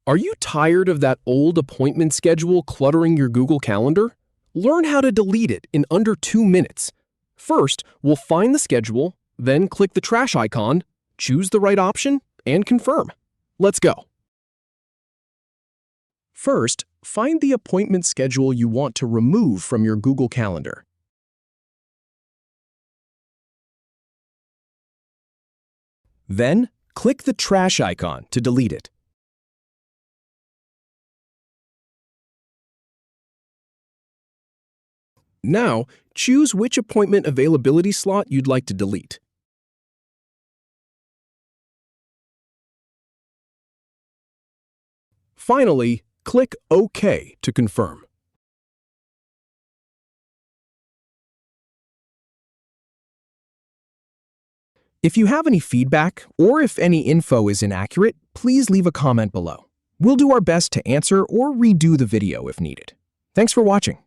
Are you tired of that old appointment schedule cluttering your Google Calendar? Learn how to delete it in under 2 minutes. First, we'll find the schedule, then click the trash icon, choose the right option, and confirm. Let's go. First, find the appointment schedule you want to remove from your Google Calendar. Then, click the trash icon to delete it. Now, choose which appointment availability slot you'd like to delete. Finally, click OK to confirm. If you have any feedback or if any info is inaccurate, please leave a comment below. We'll do our best to answer or redo the video if needed. Thanks for watching.